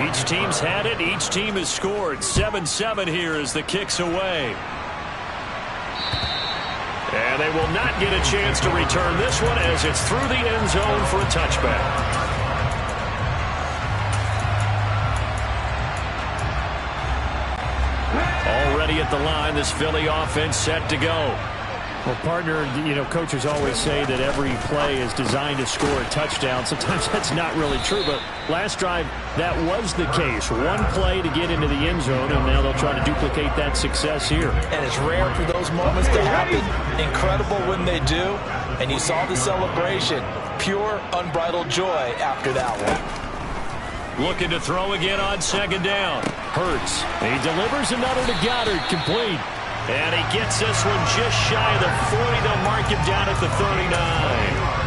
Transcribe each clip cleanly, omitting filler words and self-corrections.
Each team's had it. Each team has scored. 7-7 here as the kick's away. And they will not get a chance to return this one as it's through the end zone for a touchback. Already at the line, this Philly offense set to go. Well, partner, coaches always say that every play is designed to score a touchdown. Sometimes that's not really true, but last drive, that was the case. One play to get into the end zone, and now they'll try to duplicate that success here. And it's rare for those moments to happen. Incredible when they do. And you saw the celebration. Pure, unbridled joy after that one. Looking to throw again on second down. Hurts. He delivers another to Goddard, complete. And he gets this one just shy of the 40. They'll mark him down at the 39.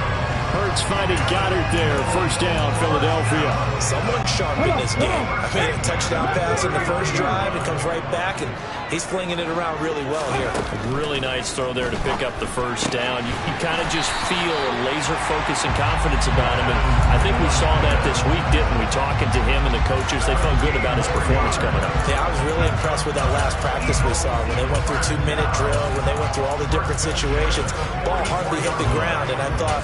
Hurts finding Goddard there. First down, Philadelphia. Someone sharp in this game. I mean, a touchdown pass in the first drive. It comes right back, and he's flinging it around really well here. Really nice throw there to pick up the first down. You kind of just feel a laser focus and confidence about him. And I think we saw that this week, didn't we? Talking to him and the coaches, they felt good about his performance coming up. Yeah, I was really impressed with that last practice we saw when they went through 2-minute drill, when they went through all the different situations. Ball hardly hit the ground, and I thought,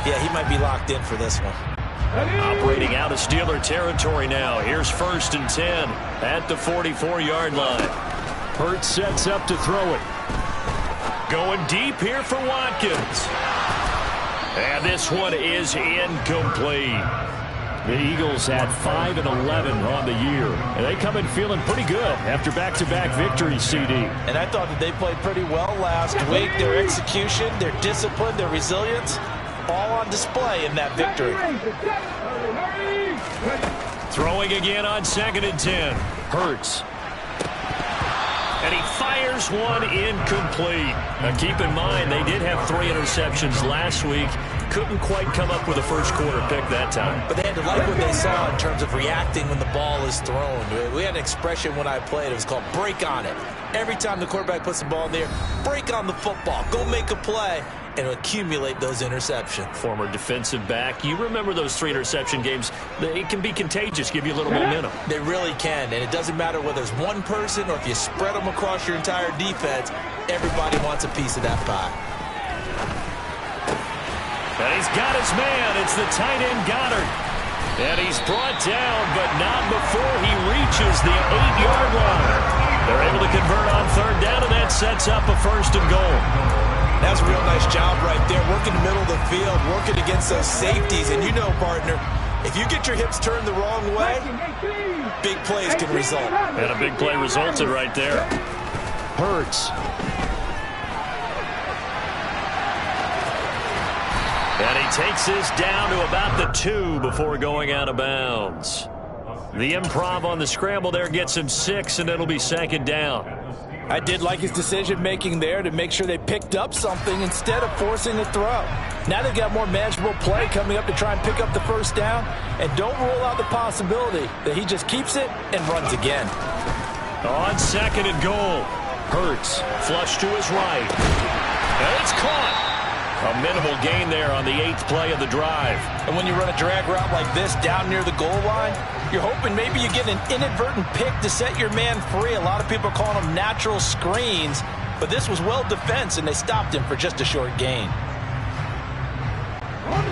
yeah, he might be locked in for this one. Operating out of Steeler territory now. Here's 1st and 10 at the 44-yard line. Hurts sets up to throw it. Going deep here for Watkins. And this one is incomplete. The Eagles had 5 and 11 on the year, and they come in feeling pretty good after back-to-back victories, CD. And I thought that they played pretty well last week. Their execution, their discipline, their resilience, all on display in that victory. Throwing again on 2nd and 10. Hurts. And he fires one incomplete. Now keep in mind, they did have 3 interceptions last week. Couldn't quite come up with a first quarter pick that time. But they had to like what they saw in terms of reacting when the ball is thrown. We had an expression when I played. It was called break on it. Every time the quarterback puts the ball in there, break on the football. Go make a play and accumulate those interceptions. Former defensive back. You remember those 3 interception games. It can be contagious, give you a little momentum. They really can, and it doesn't matter whether it's one person or if you spread them across your entire defense. Everybody wants a piece of that pie. And he's got his man. It's the tight end Goddard. And he's brought down, but not before he reaches the 8-yard line. They're able to convert on 3rd down, and that sets up a 1st and goal. That's a real nice job right there, working the middle of the field, working against those safeties. And you know, partner, if you get your hips turned the wrong way, big plays can result. And a big play resulted right there. Hurts. And he takes this down to about the 2 before going out of bounds. The improv on the scramble there gets him 6, and it'll be 2nd down. I did like his decision-making there to make sure they picked up something instead of forcing a throw. Now they've got more manageable play coming up to try and pick up the 1st down, and don't rule out the possibility that he just keeps it and runs again. On 2nd and goal, Hurts flush to his right. And it's caught. A minimal gain there on the 8th play of the drive. And when you run a drag route like this down near the goal line, you're hoping maybe you get an inadvertent pick to set your man free. A lot of people are calling them natural screens, but this was well defense, and they stopped him for just a short gain.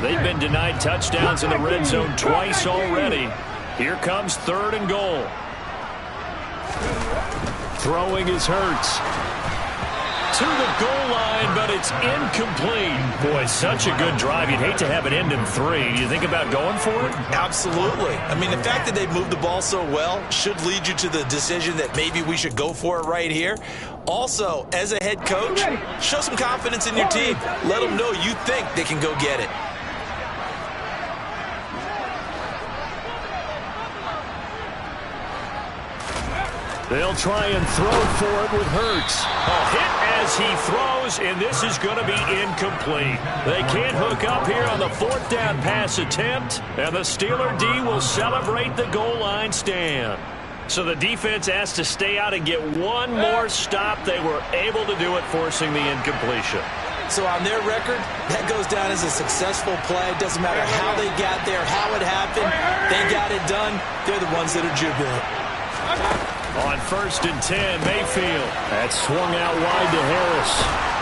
They've been denied touchdowns in the red zone twice already. Here comes 3rd and goal. Throwing is Hurts. To the goal line, but it's incomplete. Boy, such a good drive. You'd hate to have it end in 3. Do you think about going for it? Absolutely. I mean, the fact that they moved the ball so well should lead you to the decision that maybe we should go for it right here. Also, as a head coach, show some confidence in your team. Let them know you think they can go get it. They'll try and throw for it with Hurts. A hit as he throws, and this is going to be incomplete. They can't hook up here on the 4th down pass attempt, and the Steeler D will celebrate the goal line stand. So the defense has to stay out and get one more stop. They were able to do it, forcing the incompletion. So on their record, that goes down as a successful play. It doesn't matter how they got there, how it happened. They got it done. They're the ones that are jubilant. On 1st and 10, Mayfield. That's swung out wide to Harris.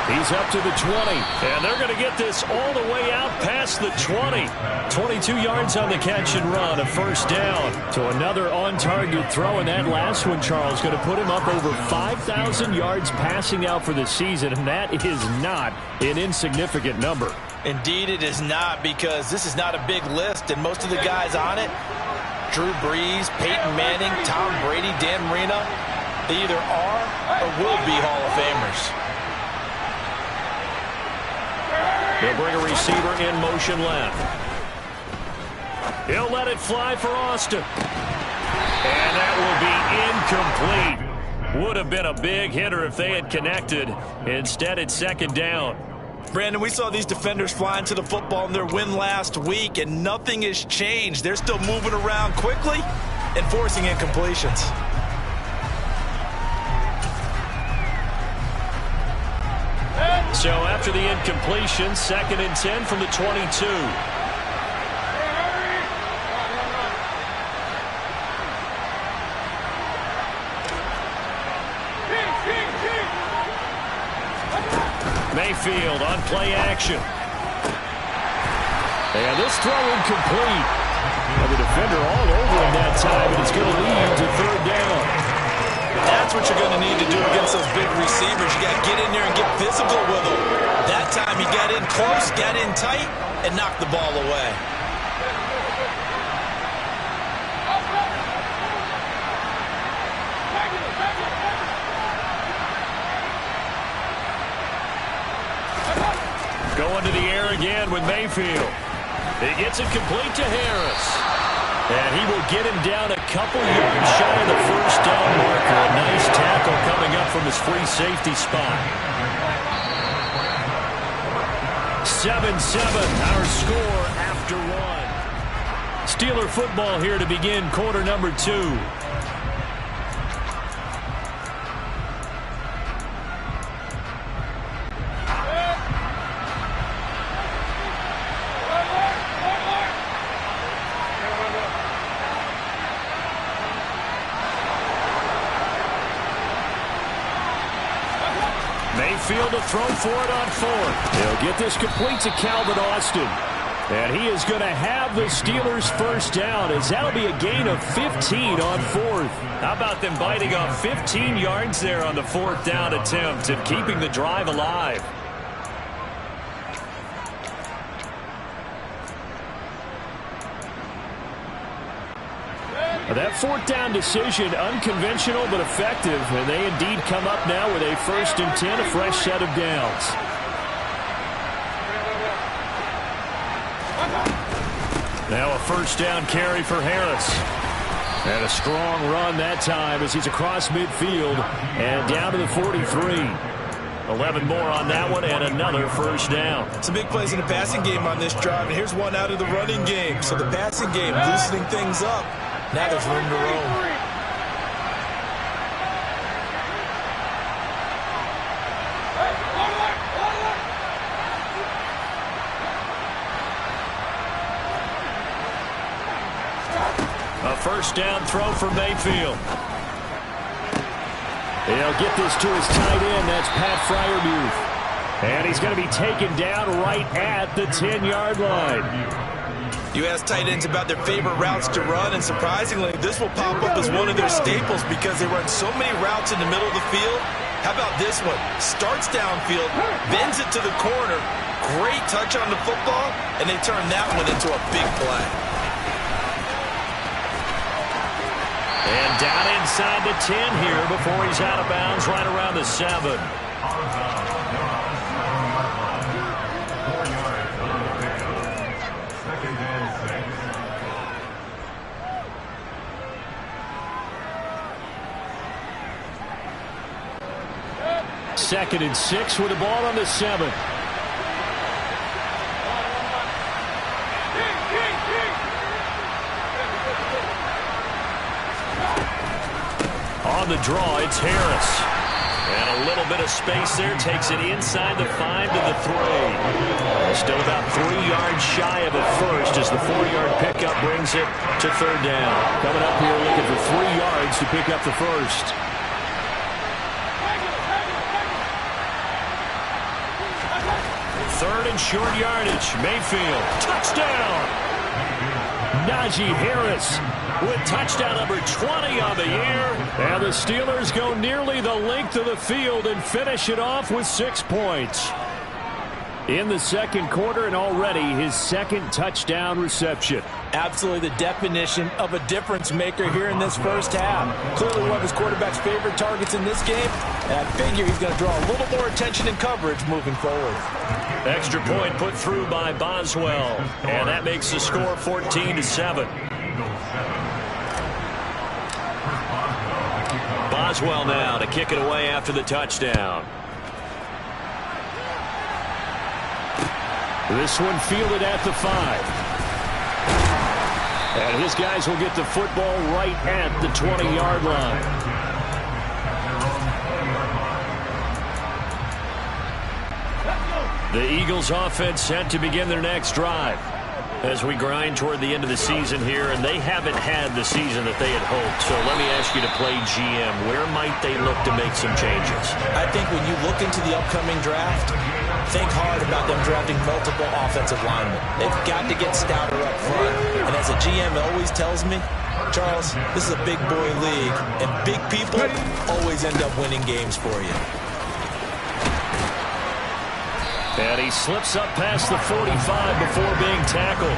He's up to the 20. And they're going to get this all the way out past the 20. 22 yards on the catch and run, a 1st down. To another on-target throw, and that last one, Charles, going to put him up over 5,000 yards passing out for the season, and that is not an insignificant number. Indeed it is not, because this is not a big list, and most of the guys on it, Drew Brees, Peyton Manning, Tom Brady, Dan Marino, they either are or will be Hall of Famers. They'll bring a receiver in motion left. He'll let it fly for Austin. And that will be incomplete. Would have been a big hitter if they had connected. Instead, it's 2nd down. Brandon, we saw these defenders flying to the football in their win last week, and nothing has changed. They're still moving around quickly and forcing incompletions. So after the incompletion, 2nd and 10 from the 22. Mayfield on play action. And this throw incomplete. And the defender all over him that time, and it's going to lead to 3rd down. That's what you're going to need to do against those big receivers. You got to get in there and get physical with them. That time he got in close, got in tight, and knocked the ball away. Going to the air again with Mayfield. He gets it complete to Harris. And he will get him down a couple yards shy of the 1st down marker. A nice tackle coming up from his free safety spot. 7-7, our score after 1. Steeler football here to begin quarter number 2. Mayfield to throw for it on 4th. He'll get this complete to Calvin Austin. And he is going to have the Steelers' 1st down, as that'll be a gain of 15 on 4th. How about them biting off 15 yards there on the 4th down attempt and keeping the drive alive? That 4th down decision, unconventional but effective, and they indeed come up now with a 1st and 10, a fresh set of downs. Now a 1st down carry for Harris. And a strong run that time as he's across midfield and down to the 43. 11 more on that one and another 1st down. Some big plays in the passing game on this drive, and here's one out of the running game. So the passing game loosening things up. Now there's room to roam. A 1st down throw for Mayfield. He'll get this to his tight end. That's Pat Freiermuth. And he's going to be taken down right at the 10-yard line. You ask tight ends about their favorite routes to run, and surprisingly, this will pop up as one of their staples because they run so many routes in the middle of the field. How about this one? Starts downfield, bends it to the corner, great touch on the football, and they turn that one into a big play. And down inside the 10 here before he's out of bounds right around the 7. Second and 6 with the ball on the 7. On the draw, it's Harris. And a little bit of space there. Takes it inside the 5 to the 3. Still about 3 yards shy of a first as the 4-yard pickup brings it to third down. Coming up here looking for 3 yards to pick up the first. Third and short yardage. Mayfield. Touchdown. Najee Harris with touchdown number 20 on the year. And the Steelers go nearly the length of the field and finish it off with 6 points. In the second quarter, and already his second touchdown reception. Absolutely the definition of a difference maker here in this first half. Clearly one of his quarterback's favorite targets in this game, and I figure he's going to draw a little more attention and coverage moving forward. Extra point put through by Boswell, and that makes the score 14-7. Boswell now to kick it away after the touchdown. This one fielded at the 5. And his guys will get the football right at the 20-yard line. The Eagles offense set to begin their next drive. As we grind toward the end of the season here, and they haven't had the season that they had hoped. So let me ask you to play GM. Where might they look to make some changes? I think when you look into the upcoming draft, think hard about them drafting multiple offensive linemen. They've got to get stouter up front. And as a GM always tells me, Charles, this is a big boy league, and big people always end up winning games for you. And he slips up past the 45 before being tackled.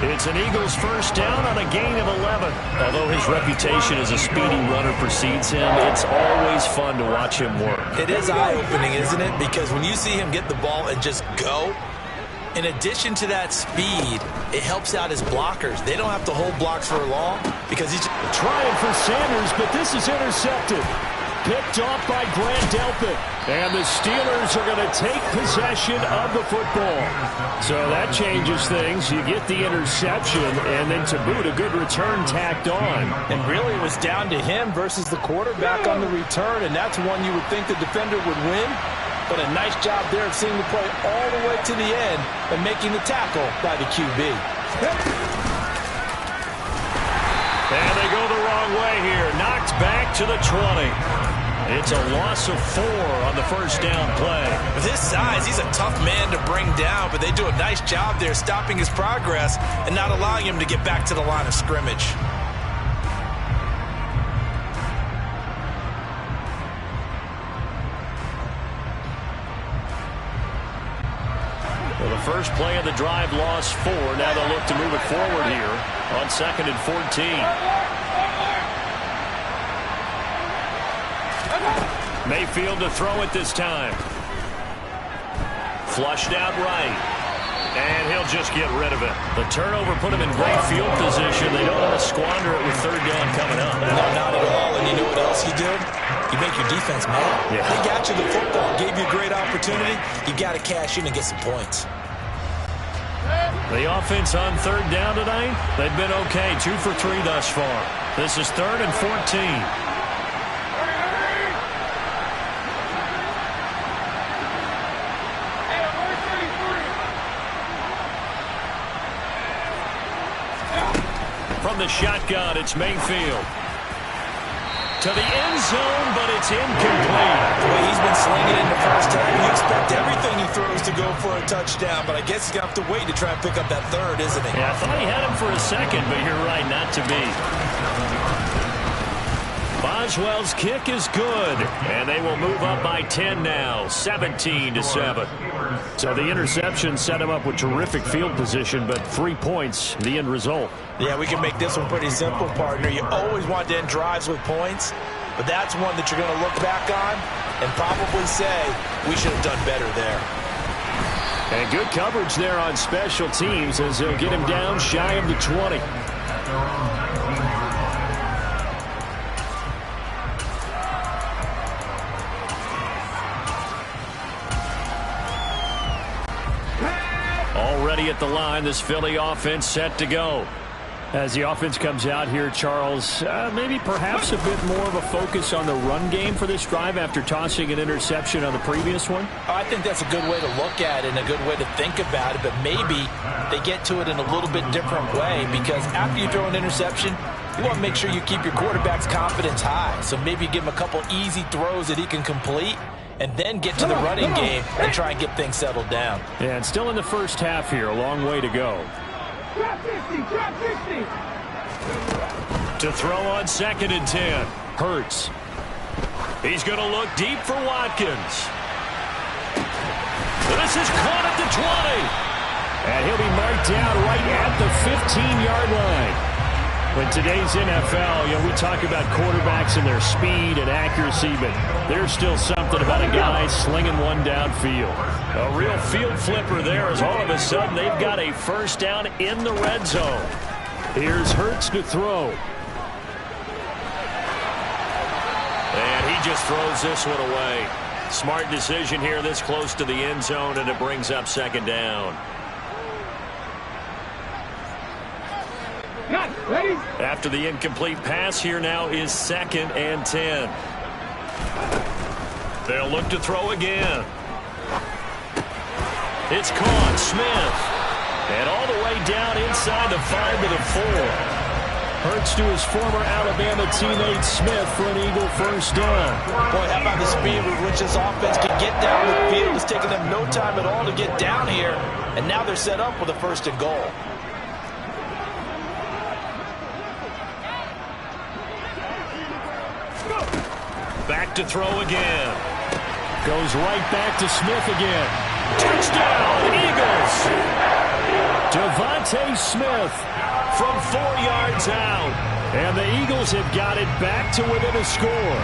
It's an Eagles first down on a gain of 11. Although his reputation as a speedy runner precedes him, it's always fun to watch him work. It is eye-opening, isn't it? Because when you see him get the ball and just go, in addition to that speed, it helps out his blockers. They don't have to hold blocks for long because he's trying for Sanders, but this is intercepted. Picked off by Grant Delpit. And the Steelers are going to take possession of the football. So that changes things. You get the interception, and then to boot, a good return tacked on. And really it was down to him versus the quarterback on the return, and that's one you would think the defender would win. But a nice job there of seeing the play all the way to the end and making the tackle by the QB. And they go the wrong way here. Knocked back to the 20. It's a loss of 4 on the first down play. With his size, he's a tough man to bring down, but they do a nice job there stopping his progress and not allowing him to get back to the line of scrimmage. Well, the first play of the drive lost 4. Now they'll look to move it forward here on 2nd and 14. Mayfield to throw it this time. Flushed out right. And he'll just get rid of it. The turnover put him in great field position. They don't want to squander it with third down coming up. No, not at all. And you know what else you do? You make your defense mad. Yeah. They got you the football, gave you a great opportunity. You got to cash in and get some points. The offense on third down tonight, they've been okay. 2 for 3 thus far. This is 3rd and 14. From the shotgun, it's Mayfield. To the end zone, but it's incomplete. The way he's been slinging in the first half, you expect everything he throws to go for a touchdown, but I guess he's going to have to wait to try and pick up that third, isn't he? Yeah, I thought he had him for a second, but you're right, not to be. Boswell's kick is good, and they will move up by 10 now, 17-7. So the interception set him up with terrific field position, but 3 points, the end result. Yeah, we can make this one pretty simple, partner. You always want to end drives with points, but that's one that you're going to look back on and probably say, we should have done better there. And good coverage there on special teams as they'll get him down shy of the 20. Already at the line, this Philly offense set to go. As the offense comes out here, Charles, maybe perhaps a bit more of a focus on the run game for this drive after tossing an interception on the previous one? I think that's a good way to look at it and a good way to think about it, but maybe they get to it in a little bit different way, because after you throw an interception, you want to make sure you keep your quarterback's confidence high. So maybe give him a couple easy throws that he can complete and then get to the running game and try and get things settled down. Yeah, and still in the first half here, a long way to go. Drop 50, drop 50. To throw on 2nd and 10. Hurts. He's going to look deep for Watkins. This is caught at the 20. And he'll be marked down right at the 15-yard line. In today's NFL, we talk about quarterbacks and their speed and accuracy, but there's still something about a guy slinging one downfield. A real field flipper there, as all of a sudden they've got a first down in the red zone. Here's Hurts to throw. And he just throws this one away. Smart decision here this close to the end zone, and it brings up 2nd down. After the incomplete pass, here now is 2nd and 10. They'll look to throw again. It's caught. Smith. And all the way down inside the 5 to the 4. Hurts to his former Alabama teammate Smith for an Eagle first down. Boy, how about the speed with which this offense can get down the field? It's taken them no time at all to get down here, and now they're set up with a 1st and goal. Back to throw again. Goes right back to Smith again. Touchdown, Eagles! Devontae Smith from 4 yards out. And the Eagles have got it back to within a score.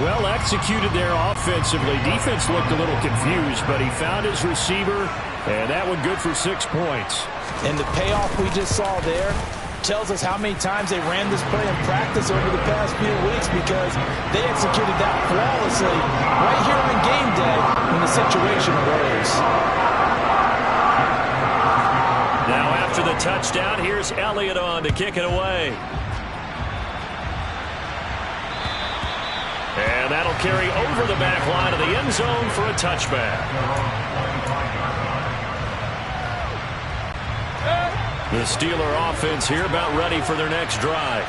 Well executed there offensively. Defense looked a little confused, but he found his receiver, and that one good for 6 points. And the payoff we just saw there tells us how many times they ran this play in practice over the past few weeks, because they executed that flawlessly right here on game day when the situation arose. Now after the touchdown, here's Elliott on to kick it away. And that'll carry over the back line of the end zone for a touchback. The Steeler offense here about ready for their next drive.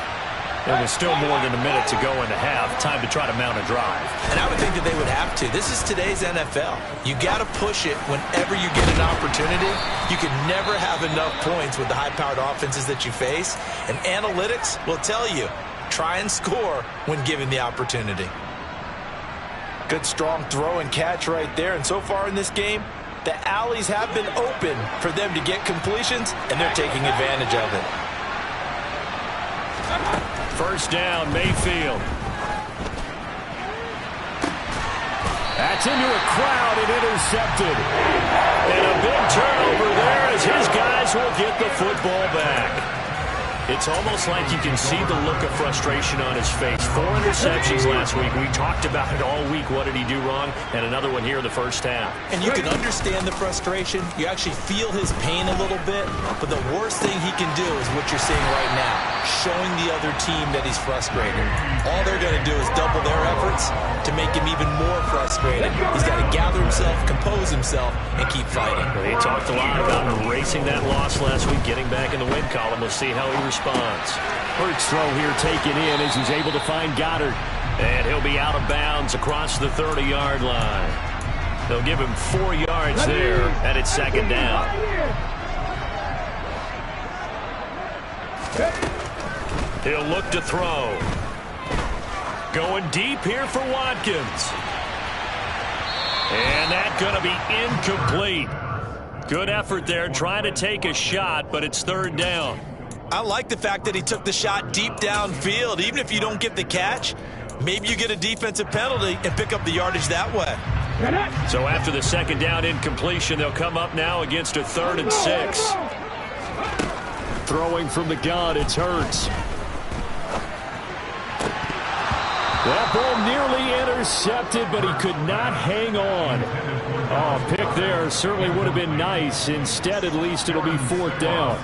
And with still more than a minute to go in the half, time to try to mount a drive. And I would think that they would have to. This is today's NFL. You got to push it whenever you get an opportunity. You can never have enough points with the high-powered offenses that you face. And analytics will tell you, try and score when given the opportunity. Good strong throw and catch right there. And so far in this game, the alleys have been open for them to get completions, and they're taking advantage of it. First down, Mayfield. That's into a crowd and intercepted. And a big turnover there as his guys will get the football back. It's almost like you can see the look of frustration on his face. 4 interceptions last week. We talked about it all week. What did he do wrong? And another one here in the first half. And you can understand the frustration. You actually feel his pain a little bit. But the worst thing he can do is what you're seeing right now, showing the other team that he's frustrated. All they're going to do is double their efforts to make him even more frustrated. He's got to gather himself, compose himself, and keep fighting. He talked a lot about erasing that loss last week, getting back in the win column. We'll see how he responds. Hurts throw here taken in as he's able to find Goddard. And he'll be out of bounds across the 30-yard line. They'll give him 4 yards there, and it's 2nd down. He'll look to throw. Going deep here for Watkins. And that's going to be incomplete. Good effort there, trying to take a shot, but it's 3rd down. I like the fact that he took the shot deep downfield. Even if you don't get the catch, maybe you get a defensive penalty and pick up the yardage that way. So after the 2nd down incompletion, they'll come up now against a 3rd and 6. Throwing from the gun, it's Hurts. That ball nearly intercepted, but he could not hang on. Oh, pick there certainly would have been nice. Instead, at least it'll be 4th down.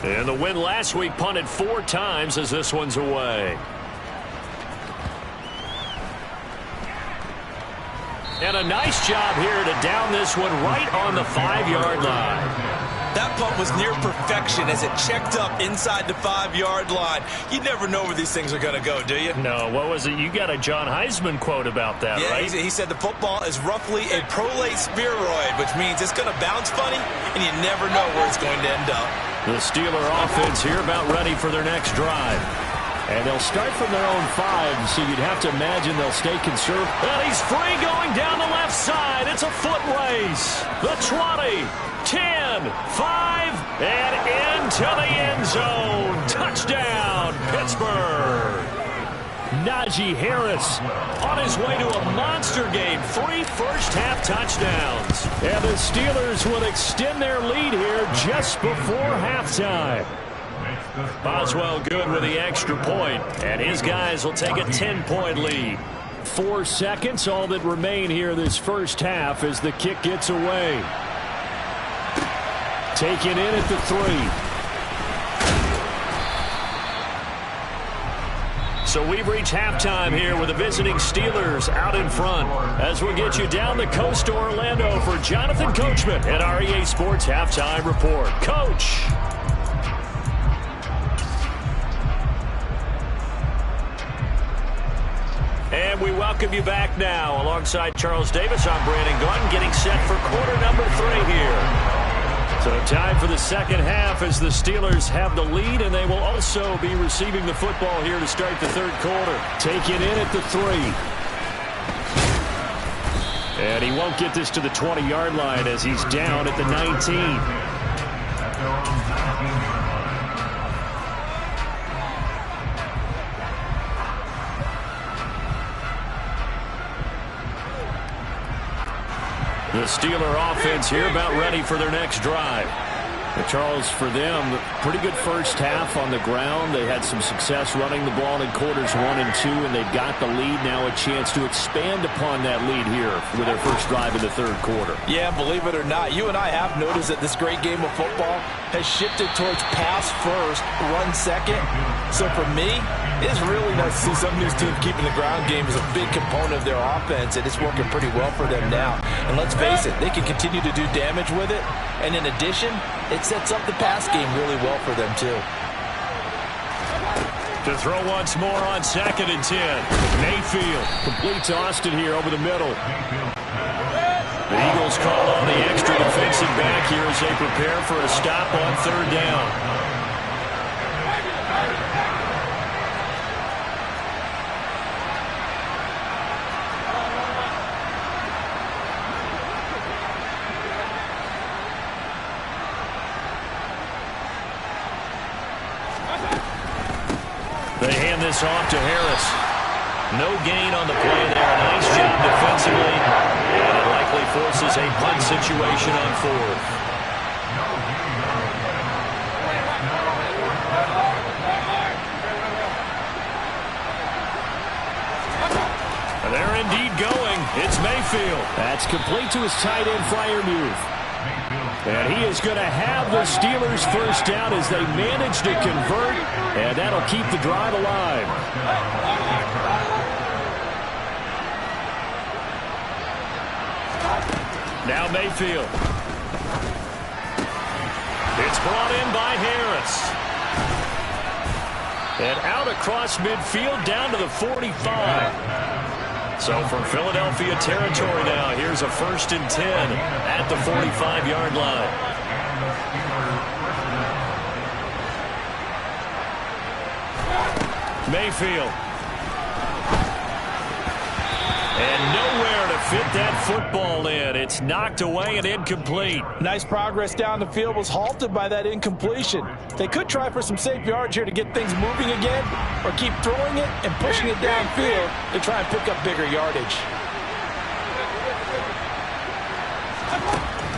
And the win last week punted 4 times as this one's away. And a nice job here to down this one right on the 5-yard line. That punt was near perfection as it checked up inside the 5-yard line. You never know where these things are going to go, do you? No, what was it? You got a John Heisman quote about that, yeah, right? He said the football is roughly a prolate spheroid, which means it's going to bounce funny, and you never know where it's going to end up. The Steeler offense here about ready for their next drive. And they'll start from their own 5, so you'd have to imagine they'll stay conservative. Well, he's free going down the left side. It's a foot race. The 20, 10, 5, and into the end zone. Touchdown, Pittsburgh. Najee Harris On his way to a monster game. 3 first-half touchdowns. And the Steelers will extend their lead here just before halftime. Boswell good with the extra point, and his guys will take a 10-point lead. 4 seconds, all that remain here this first half as the kick gets away. Taken in at the 3. So we've reached halftime here with the visiting Steelers out in front. As we'll get you down the coast to Orlando for Jonathan Coachman at our EA Sports Halftime Report. Coach. And we welcome you back now. Alongside Charles Davis, I'm Brandon Gordon, getting set for quarter number 3 here. So time for the second half as the Steelers have the lead, and they will also be receiving the football here to start the third quarter. Taken in at the 3. And he won't get this to the 20-yard line as he's down at the 19. The Steeler offense here about ready for their next drive. Charles, for them, pretty good first half on the ground. They had some success running the ball in quarters 1 and 2, and they've got the lead now, a chance to expand upon that lead here with their first drive in the third quarter. Yeah, believe it or not, you and I have noticed that this great game of football has shifted towards pass first, run second. So for me, it's really nice to see some of these teams keeping the ground game as a big component of their offense, and it's working pretty well for them now. And let's face it, they can continue to do damage with it, and in addition, it sets up the pass game really well for them too. To throw once more on 2nd and 10. Mayfield completes Austin here over the middle. The Eagles call on the extra defensive back here as they prepare for a stop on 3rd down. They hand this off to Harris. No gain on the play there. Nice job defensively. And it likely forces a punt situation on 4th. And they're indeed going. It's Mayfield. That's complete to his tight end flyer move. And he is going to have the Steelers first down as they manage to convert, and that'll keep the drive alive. Now Mayfield. It's brought in by Harris. And out across midfield down to the 45. So from Philadelphia territory now, here's a 1st and 10 at the 45-yard line. Mayfield. And nowhere to fit that football in. It's knocked away and incomplete. Nice progress down the field was halted by that incompletion. They could try for some safe yards here to get things moving again, or keep throwing it and pushing it downfield to try and pick up bigger yardage.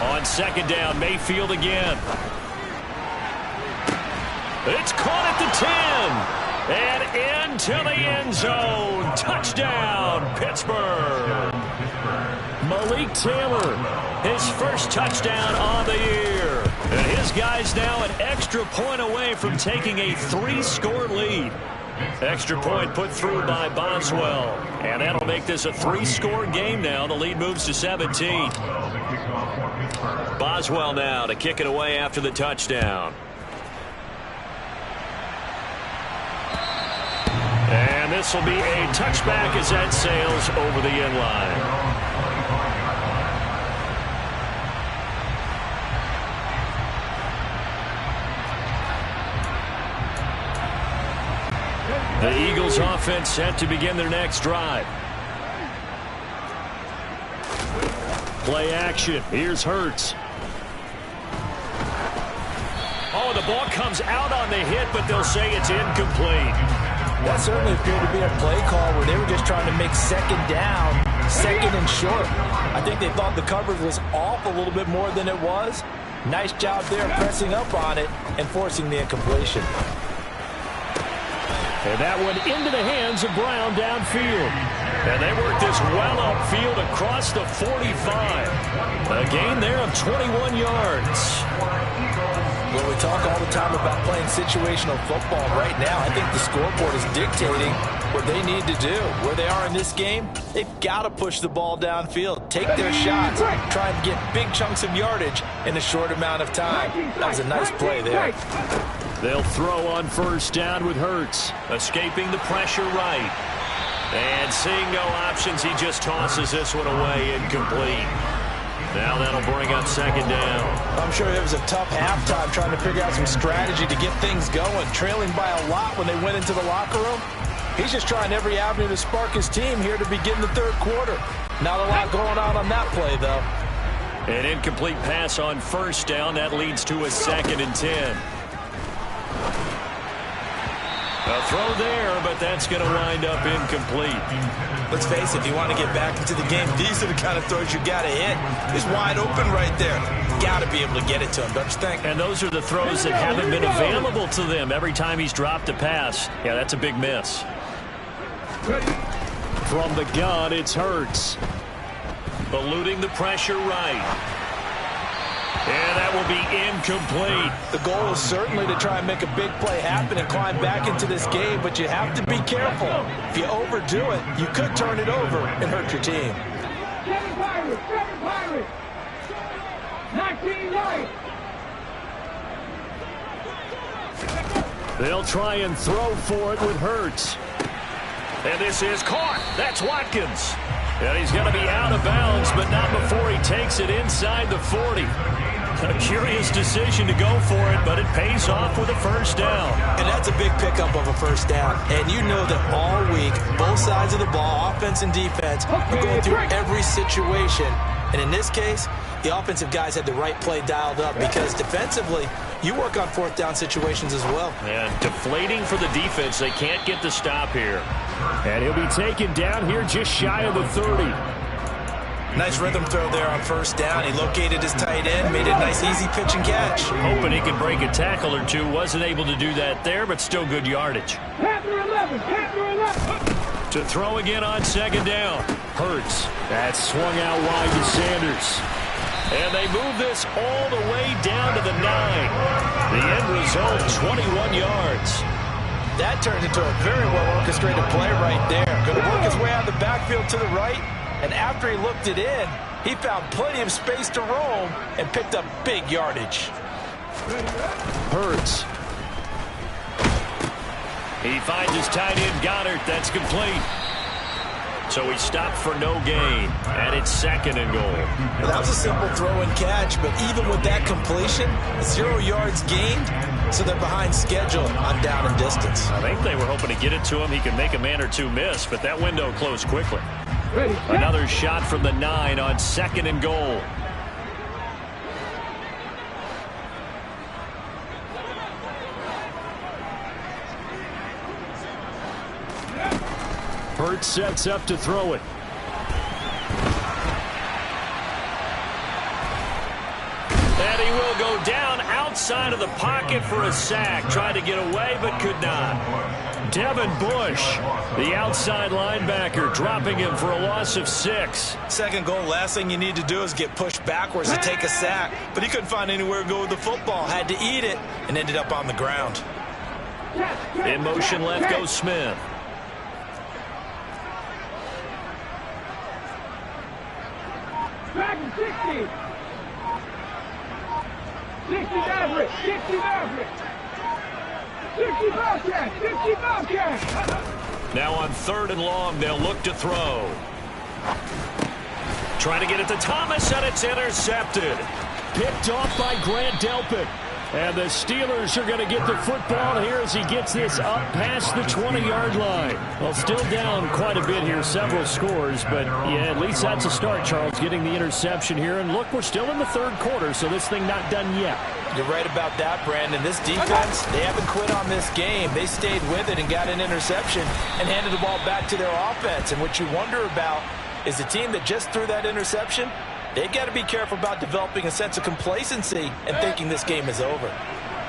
On 2nd down, Mayfield again. It's caught at the 10. And into the end zone. Touchdown, Pittsburgh. Malik Taylor, his first touchdown on the year. And his guys now an extra point away from taking a 3-score lead. Extra point put through by Boswell. And that'll make this a 3-score game now. The lead moves to 17. Boswell now to kick it away after the touchdown. And this will be a touchback as that sails over the end line. The Eagles offense set to begin their next drive. Play action. Here's Hurts. Oh, the ball comes out on the hit, but they'll say it's incomplete. That certainly appeared to be a play call where they were just trying to make second down, second and short. I think they thought the coverage was off a little bit more than it was. Nice job there pressing up on it and forcing the incompletion. And that one into the hands of Brown downfield. And they work this well upfield across the 45. A gain there of 21 yards. Well, we talk all the time about playing situational football. Right now, I think the scoreboard is dictating what they need to do. Where they are in this game, they've got to push the ball downfield, take their shots, try and get big chunks of yardage in a short amount of time. That was a nice play there. They'll throw on first down with Hurts. Escaping the pressure right. And seeing no options, he just tosses this one away, incomplete. Now that'll bring up second down. I'm sure it was a tough halftime trying to figure out some strategy to get things going. Trailing by a lot when they went into the locker room. He's just trying every avenue to spark his team here to begin the third quarter. Not a lot going on that play, though. An incomplete pass on first down. That leads to a 2nd and 10. A throw there, but that's going to wind up incomplete. Let's face it, if you want to get back into the game, these are the kind of throws you got to hit. He's wide open right there. Got to be able to get it to him, don't you think? And those are the throws that haven't been available to them every time he's dropped a pass. Yeah, that's a big miss. From the gun, it's Hurts. Eluding the pressure right. And that will be incomplete. The goal is certainly to try and make a big play happen and climb back into this game, but you have to be careful. If you overdo it, you could turn it over and hurt your team. 7 Pirates, 19 right. They'll try and throw for it with Hurts. And this is caught. That's Watkins. And he's going to be out of bounds, but not before he takes it inside the 40. A curious decision to go for it, but it pays off with a first down. And that's a big pickup of a first down. And you know that all week, both sides of the ball, offense and defense, are going through every situation. And in this case, the offensive guys had the right play dialed up because defensively, you work on fourth down situations as well. And deflating for the defense. They can't get the stop here. And he'll be taken down here just shy of the 30. Nice rhythm throw there on first down. He located his tight end, made it a nice easy pitch and catch. Hoping he could break a tackle or two. Wasn't able to do that there, but still good yardage. Panther 11, Panther 11. To throw again on second down. Hurts. That swung out wide to Sanders. And they move this all the way down to the 9. The end result, 21 yards. That turned into a very well-orchestrated play right there. Going to work his way out of the backfield to the right. And after he looked it in, he found plenty of space to roam and picked up big yardage. Hurts. He finds his tight end, Goddard. That's complete. So he stopped for no gain, and it's 2nd and goal. Well, that was a simple throw and catch, but even with that completion, 0 yards gained, so they're behind schedule on down and distance. I think they were hoping to get it to him. He could make a man or two miss, but that window closed quickly. Ready, Another shot from the 9 on 2nd and goal. Hurts sets up to throw it. And he will go down outside of the pocket for a sack. Tried to get away, but could not. Devin Bush, the outside linebacker, dropping him for a loss of 6. Second goal, last thing you need to do is get pushed backwards to take a sack. But he couldn't find anywhere to go with the football. Had to eat it and ended up on the ground. In motion left goes Smith. Back in 60. 60 Maverick. 60 Maverick. 60 Bobcat. 60 Bobcat. Now on 3rd and long, they'll look to throw. Trying to get it to Thomas, and it's intercepted. Picked off by Grant Delpit. And the Steelers are going to get the football here as he gets this up past the 20-yard line. Well, still down quite a bit here, several scores, but yeah, at least that's a start, Charles, getting the interception here. And look, we're still in the 3rd quarter, so this thing not done yet. You're right about that, Brandon. This defense, they haven't quit on this game. They stayed with it and got an interception and handed the ball back to their offense. And what you wonder about is the team that just threw that interception, they've got to be careful about developing a sense of complacency and thinking this game is over.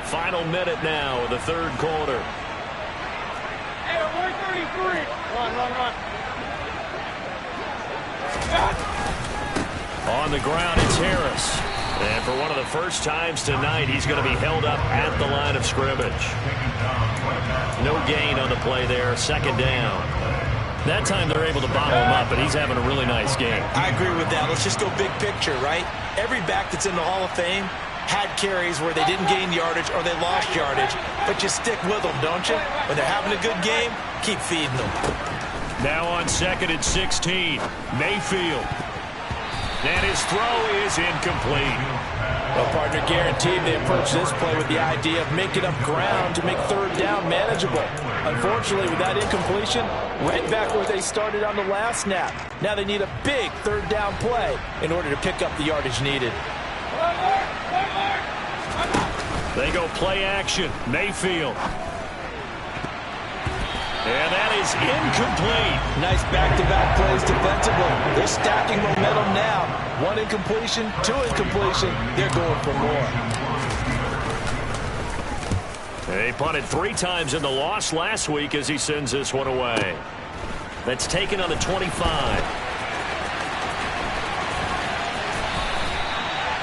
Final minute now of the 3rd quarter. Hey, 133. Run. On the ground, it's Harris. And for one of the first times tonight, he's going to be held up at the line of scrimmage. No gain on the play there. 2nd down. That time they're able to bottle him up, but he's having a really nice game. I agree with that. Let's just go big picture, right? Every back that's in the Hall of Fame had carries where they didn't gain yardage or they lost yardage, but you stick with them, don't you? When they're having a good game, keep feeding them. Now on 2nd and 16, Mayfield. And his throw is incomplete. Well, partner, guaranteed they approach this play with the idea of making up ground to make 3rd down manageable. Unfortunately, with that incompletion, right back where they started on the last snap. Now they need a big 3rd down play in order to pick up the yardage needed. They go play action. Mayfield. And that is incomplete. Nice back-to-back plays defensively. They're stacking momentum now. 1 incompletion, 2 incompletion. They're going for more. They punted 3 times in the loss last week as he sends this one away. That's taken on the 25.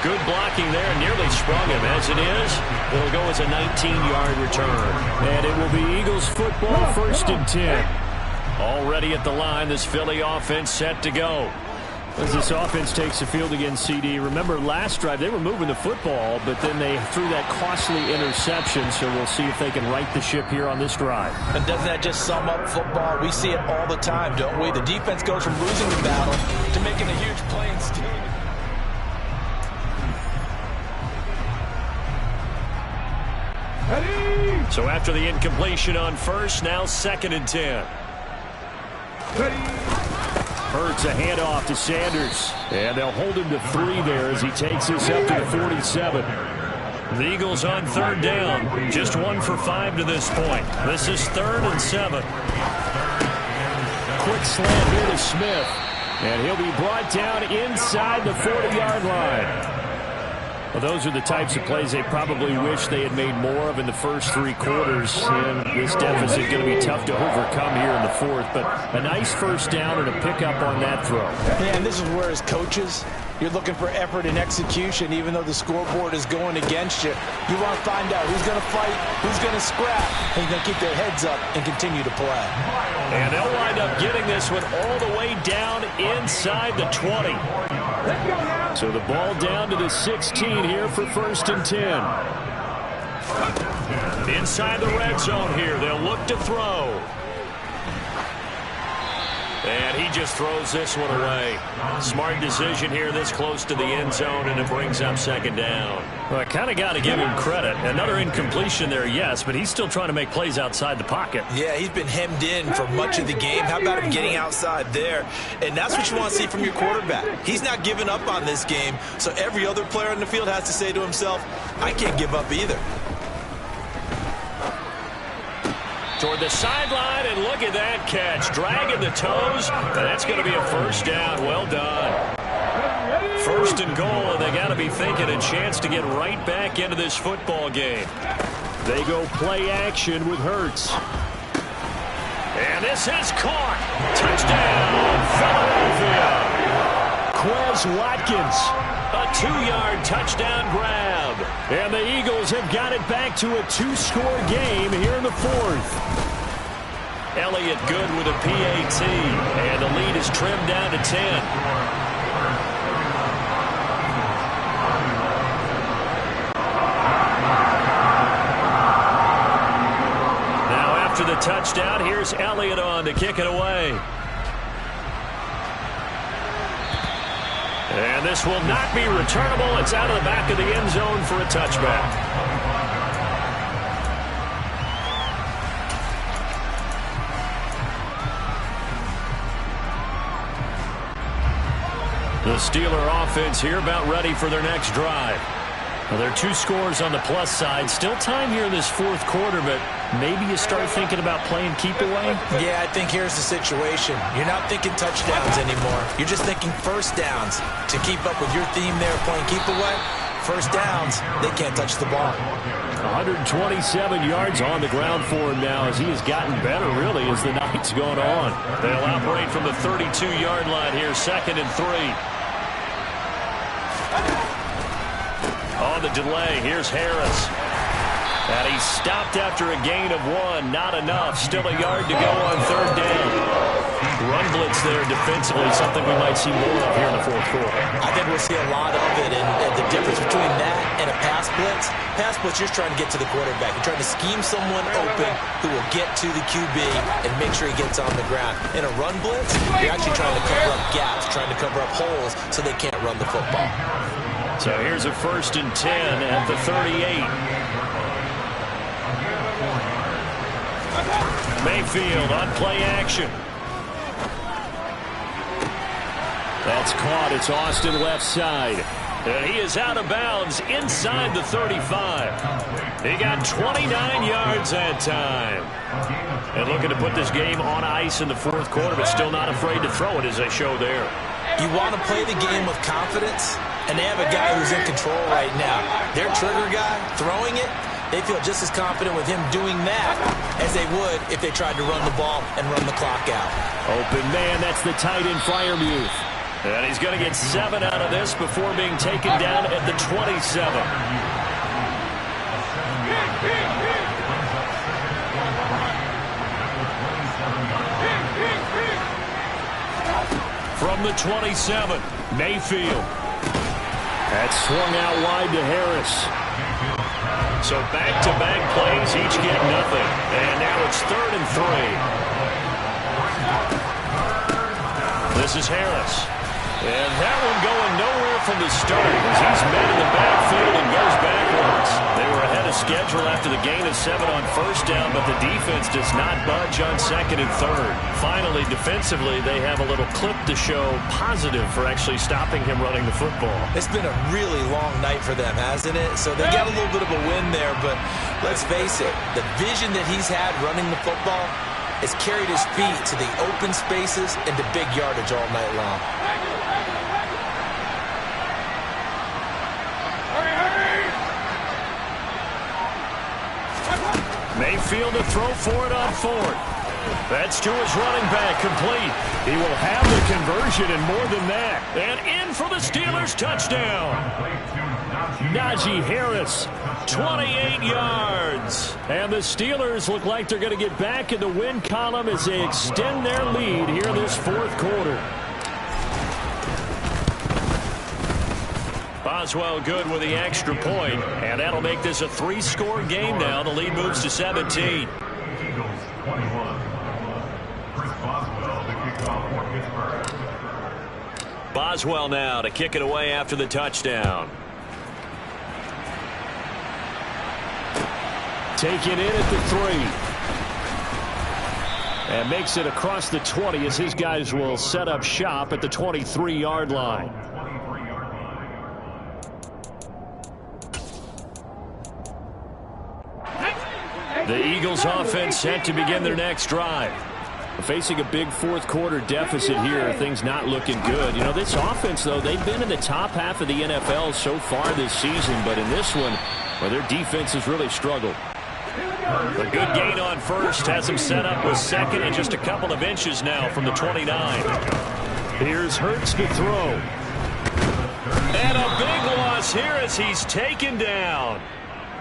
Good blocking there, nearly sprung him. As it is, it'll go as a 19-yard return. And it will be Eagles football, 1st and 10. Already at the line, this Philly offense set to go. As this offense takes the field against CD, remember last drive they were moving the football, but then they threw that costly interception, so we'll see if they can right the ship here on this drive. And doesn't that just sum up football? We see it all the time, don't we? The defense goes from losing the battle to making a huge play and stealing. So after the incompletion on 1st, now 2nd and 10. Hurts a handoff to Sanders. And they'll hold him to 3 there as he takes this up to the 47. The Eagles on 3rd down. Just 1 for 5 to this point. This is 3rd and 7. Quick slant here to Smith. And he'll be brought down inside the 40-yard line. Well, those are the types of plays they probably wish they had made more of in the first 3 quarters. And this deficit is going to be tough to overcome here in the 4th. But a nice 1st down and a pickup on that throw. Yeah, and this is where as coaches, you're looking for effort and execution, even though the scoreboard is going against you. You want to find out who's going to fight, who's going to scrap, and who's going to keep their heads up and continue to play. And they'll wind up getting this one all the way down inside the 20. So the ball down to the 16 here for 1st and 10. Inside the red zone here, they'll look to throw. And he just throws this one away. Smart decision here this close to the end zone, and it brings up 2nd down. Well, I kind of got to give him credit. Another incompletion there, yes, but he's still trying to make plays outside the pocket. Yeah, he's been hemmed in for much of the game. How about him getting outside there? And that's what you want to see from your quarterback. He's not giving up on this game, so every other player in the field has to say to himself, I can't give up either. Toward the sideline, and look at that catch. Dragging the toes, and that's going to be a 1st down. Well done. 1st and goal, and they got to be thinking a chance to get right back into this football game. They go play action with Hurts. And this is caught. Touchdown, Philadelphia. Quez Watkins. A 2-yard touchdown grab. And the Eagles have got it back to a 2-score game here in the fourth. Elliott good with a PAT. And the lead is trimmed down to 10. After the touchdown, here's Elliott on to kick it away. And this will not be returnable. It's out of the back of the end zone for a touchback. The Steeler offense here about ready for their next drive. Well, there are 2 scores on the plus side. Still time here in this fourth quarter, but maybe you start thinking about playing keep away? Yeah, I think here's the situation. You're not thinking touchdowns anymore. You're just thinking first downs. To keep up with your theme there playing keep away, first downs, they can't touch the ball. 127 yards on the ground for him now as he has gotten better, really, as the night's gone on. They'll operate from the 32-yard line here, 2nd and 3. On the delay, here's Harris. And he stopped after a gain of 1. Not enough. Still a yard to go on 3rd down. Run blitz there defensively, something we might see more of here in the fourth quarter. I think we'll see a lot of it, and the difference between that and a pass blitz, you're just trying to get to the quarterback. You're trying to scheme someone open who will get to the QB and make sure he gets on the ground. In a run blitz, you're actually trying to cover up gaps, trying to cover up holes so they can't run the football. So here's a 1st and 10 at the 38. Mayfield on play action. That's caught. It's Austin left side. And he is out of bounds inside the 35. He got 29 yards that time. And looking to put this game on ice in the fourth quarter, but still not afraid to throw it as they show there. You want to play the game with confidence, and they have a guy who's in control right now. Their trigger guy, throwing it, they feel just as confident with him doing that as they would if they tried to run the ball and run the clock out. Open man, that's the tight end Freiermuth. And he's going to get 7 out of this before being taken down at the 27. From the 27, Mayfield. That swung out wide to Harris. So back-to-back plays, each get nothing. And now it's 3rd and 3. This is Harris. And that one going nowhere from the start as he's met in the backfield and goes backwards. They were ahead of schedule after the gain of 7 on 1st down, but the defense does not budge on 2nd and 3rd. Finally, defensively, they have a little clip to show positive for actually stopping him running the football. It's been a really long night for them, hasn't it? So they got a little bit of a win there, but let's face it, the vision that he's had running the football has carried his feet to the open spaces and to big yardage all night long. Mayfield to throw for it on 4th. That's to his running back, complete. He will have the conversion and more than that. And in for the Steelers touchdown. Najee Harris, 28 yards. And the Steelers look like they're going to get back in the win column as they extend their lead here in this fourth quarter. Boswell good with the extra point, and that'll make this a 3-score game now. The lead moves to 17. Boswell now to kick it away after the touchdown. Taken in at the 3. And makes it across the 20 as his guys will set up shop at the 23-yard line. The Eagles offense set to begin their next drive. Facing a big fourth quarter deficit here, things not looking good. You know, this offense, though, they've been in the top half of the NFL so far this season, but in this one, well, their defense has really struggled. A good gain on first has him set up with second and just a couple of inches now from the 29. Here's Hurts to throw. And a big loss here as he's taken down.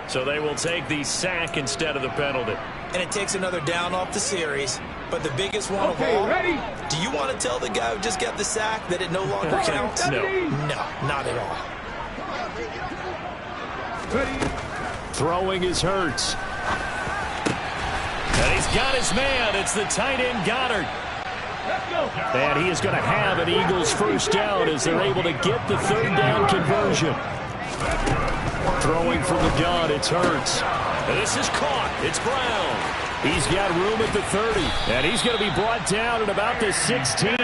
So they will take the sack instead of the penalty. And it takes another down off the series. But the biggest one of all, do you want to tell the guy who just got the sack that it no longer counts? No. No, not at all. Throwing is Hurts. And he's got his man. It's the tight end Goddard. And he is going to have an Eagles first down as they're able to get the third down conversion. Throwing from the gun, it's Hurts. And this is caught. It's Brown. He's got room at the 30, and he's going to be brought down at about the 16.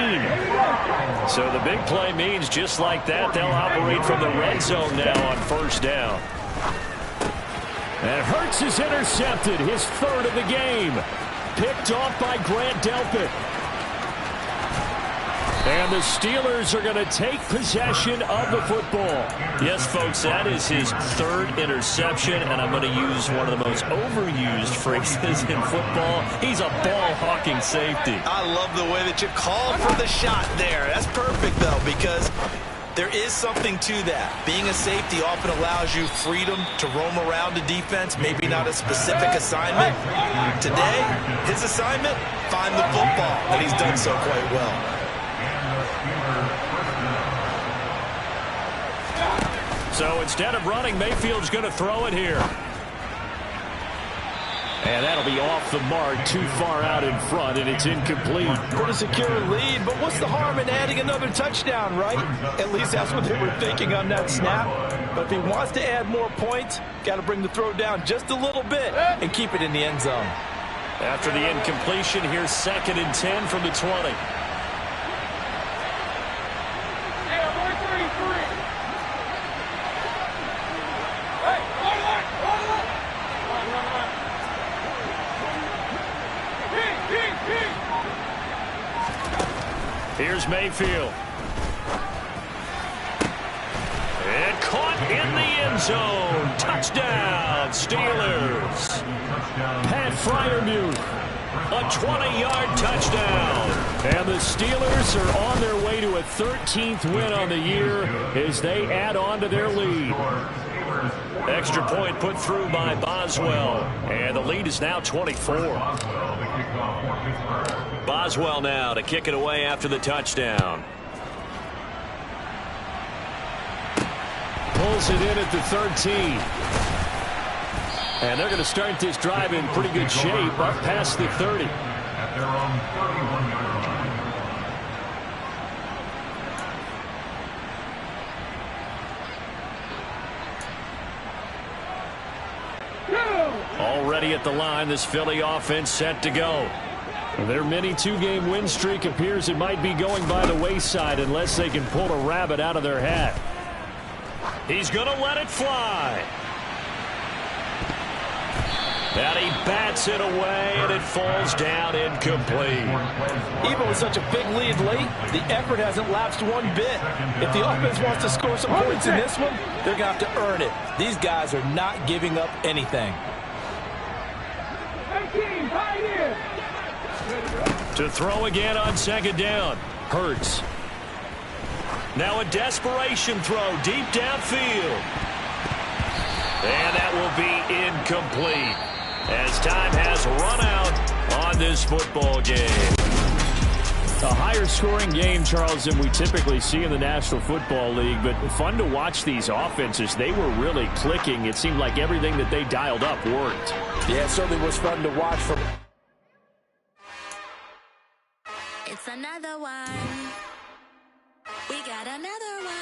So the big play means just like that, they'll operate from the red zone now on first down. And Hurts is intercepted, his third of the game. Picked off by Grant Delpit. And the Steelers are going to take possession of the football. Yes, folks, that is his third interception, and I'm going to use one of the most overused phrases in football. He's a ball-hawking safety. I love the way that you call for the shot there. That's perfect, though, because there is something to that. Being a safety often allows you freedom to roam around the defense, maybe not a specific assignment. Today, his assignment, find the football, and he's done so quite well. So instead of running, Mayfield's going to throw it here. And that'll be off the mark, too far out in front, and it's incomplete. Pretty secure lead, but what's the harm in adding another touchdown, right? At least that's what they were thinking on that snap. But if he wants to add more points, got to bring the throw down just a little bit and keep it in the end zone. After the incompletion, here's 2nd and 10 from the 20. Here's Mayfield. And caught in the end zone. Touchdown, Steelers. Pat Freiermuth. A 20-yard touchdown. And the Steelers are on their way to a 13th win on the year as they add on to their lead. Extra point put through by Boswell. And the lead is now 24. Boswell now to kick it away after the touchdown. Pulls it in at the 13. And they're going to start this drive in pretty good shape up past the 30. Already at the line, this Philly offense set to go. Their mini two-game win streak appears it might be going by the wayside unless they can pull a rabbit out of their hat. He's going to let it fly. And he bats it away, and it falls down incomplete. Even with such a big lead late, the effort hasn't lapsed one bit. If the offense wants to score some points in this one, they're going to have to earn it. These guys are not giving up anything. To throw again on 2nd down. Hurts. Now a desperation throw deep downfield. And that will be incomplete as time has run out on this football game. A higher scoring game, Charles, than we typically see in the National Football League, but fun to watch these offenses. They were really clicking. It seemed like everything that they dialed up worked. Yeah, it certainly was fun to watch from. It's another one. We got another one.